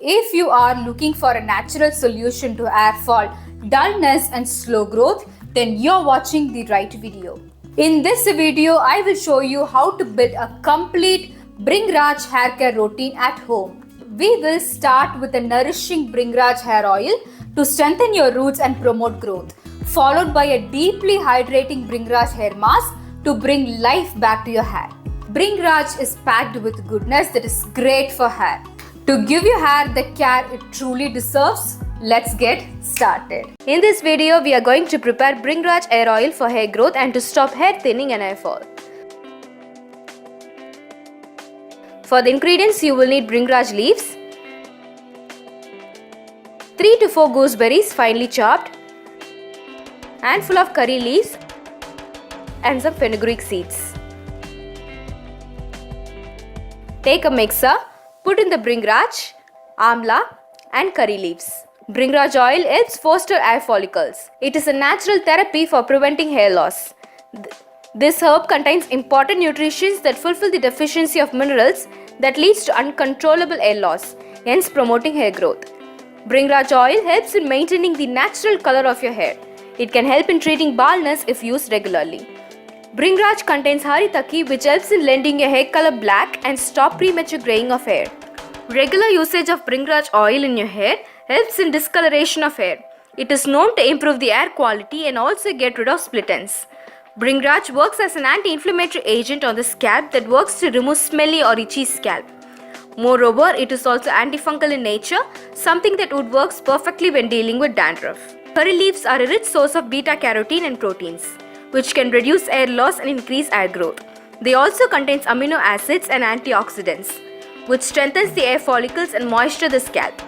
If you are looking for a natural solution to hair fall, dullness and slow growth, then you're watching the right video. In this video, I will show you how to build a complete Bhringraj hair care routine at home. We will start with a nourishing Bhringraj hair oil to strengthen your roots and promote growth, followed by a deeply hydrating Bhringraj hair mask to bring life back to your hair. Bhringraj is packed with goodness that is great for hair. To give your hair the care it truly deserves, let's get started. In this video, we are going to prepare Bhringraj hair oil for hair growth and to stop hair thinning and hair fall. For the ingredients, you will need Bhringraj leaves, 3 to 4 gooseberries finely chopped, handful of curry leaves and some fenugreek seeds. Take a mixer. Put in the Bhringraj, amla and curry leaves. Bhringraj oil helps foster hair follicles. It is a natural therapy for preventing hair loss. This herb contains important nutrients that fulfill the deficiency of minerals that leads to uncontrollable hair loss, hence promoting hair growth. Bhringraj oil helps in maintaining the natural color of your hair. It can help in treating baldness if used regularly. Bhringraj contains haritaki, which helps in lending your hair color black and stop premature graying of hair. Regular usage of Bhringraj oil in your hair helps in discoloration of hair. It is known to improve the hair quality and also get rid of split ends. Bhringraj works as an anti-inflammatory agent on the scalp that works to remove smelly or itchy scalp. Moreover, it is also antifungal in nature, something that would work perfectly when dealing with dandruff. Curry leaves are a rich source of beta-carotene and proteins, which can reduce hair loss and increase hair growth. They also contain amino acids and antioxidants, which strengthens the hair follicles and moisture the scalp.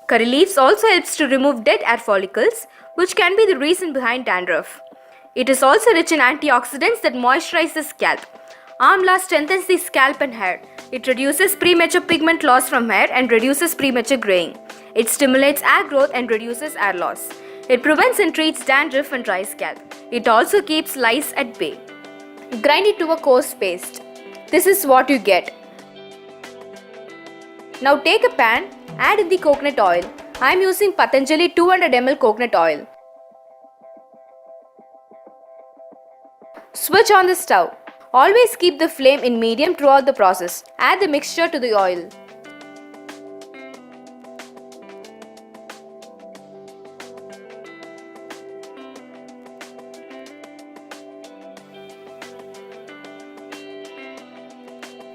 Curry leaves also helps to remove dead hair follicles, which can be the reason behind dandruff. It is also rich in antioxidants that moisturize the scalp. Amla strengthens the scalp and hair. It reduces premature pigment loss from hair and reduces premature graying. It stimulates hair growth and reduces hair loss. It prevents and treats dandruff and dry scalp. It also keeps lice at bay. Grind it to a coarse paste. This is what you get. Now take a pan, add in the coconut oil. I am using Patanjali 200 ml coconut oil. Switch on the stove. Always keep the flame in medium throughout the process. Add the mixture to the oil.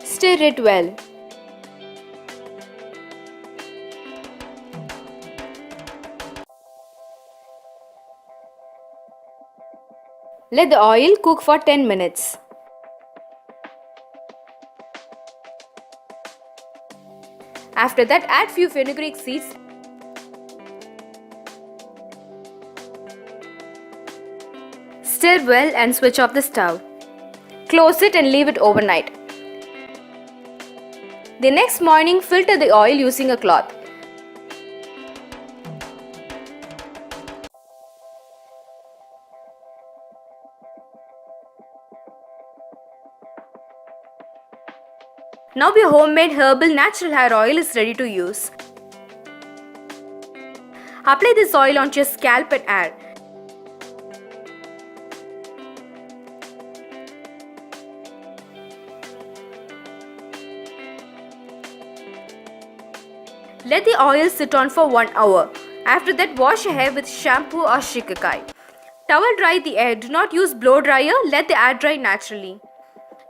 Stir it well. Let the oil cook for 10 minutes. After that, add few fenugreek seeds. Stir well and switch off the stove. Close it and leave it overnight. The next morning, filter the oil using a cloth. Now your homemade herbal natural hair oil is ready to use. Apply this oil onto your scalp and hair. Let the oil sit on for 1 hour. After that, wash your hair with shampoo or shikakai. Towel dry the hair. Do not use blow dryer. Let the hair dry naturally.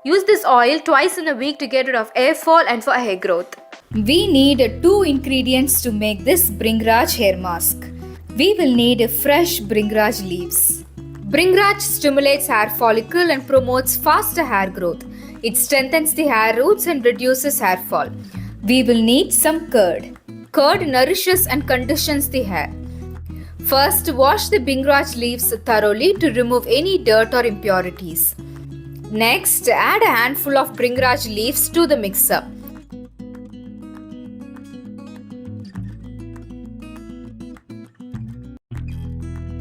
Use this oil twice in a week to get rid of hair fall and for hair growth. We need 2 ingredients to make this Bhringraj hair mask. We will need fresh Bhringraj leaves. Bhringraj stimulates hair follicle and promotes faster hair growth. It strengthens the hair roots and reduces hair fall. We will need some curd. Curd nourishes and conditions the hair. First, wash the Bhringraj leaves thoroughly to remove any dirt or impurities. Next, add a handful of Bhringraj leaves to the mixer.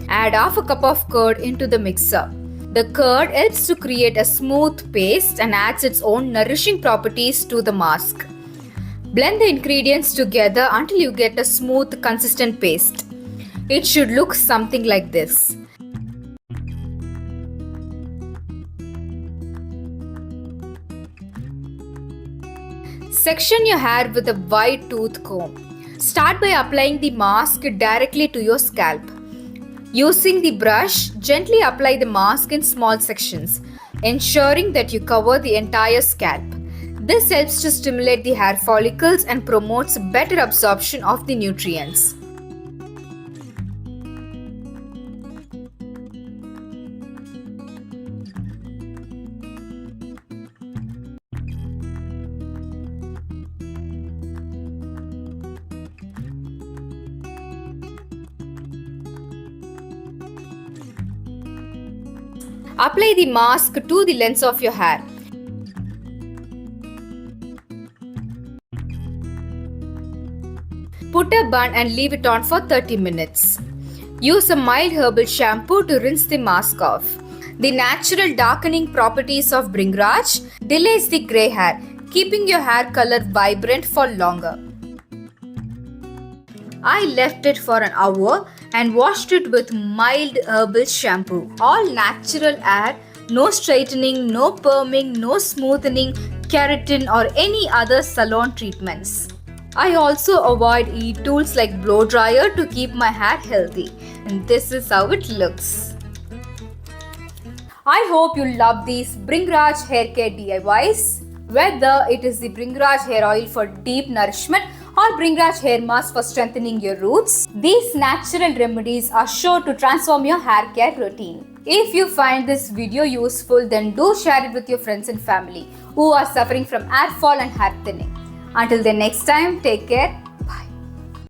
Add half a cup of curd into the mixer. The curd helps to create a smooth paste and adds its own nourishing properties to the mask. Blend the ingredients together until you get a smooth, consistent paste. It should look something like this. Section your hair with a wide tooth comb. Start by applying the mask directly to your scalp. Using the brush, gently apply the mask in small sections, ensuring that you cover the entire scalp. This helps to stimulate the hair follicles and promotes better absorption of the nutrients. Apply the mask to the length of your hair. Put a bun and leave it on for 30 minutes. Use a mild herbal shampoo to rinse the mask off. The natural darkening properties of Bhringraj delays the grey hair, keeping your hair color vibrant for longer. I left it for an hour and washed it with mild herbal shampoo. All natural hair, no straightening, no perming, no smoothening, keratin or any other salon treatments. I also avoid e-tools like blow dryer to keep my hair healthy. And this is how it looks. I hope you love these Bhringraj hair care DIYs. Whether it is the Bhringraj hair oil for deep nourishment or Bhringraj hair mask for strengthening your roots, these natural remedies are sure to transform your hair care routine. If you find this video useful, then do share it with your friends and family who are suffering from hair fall and hair thinning. Until the next time, take care.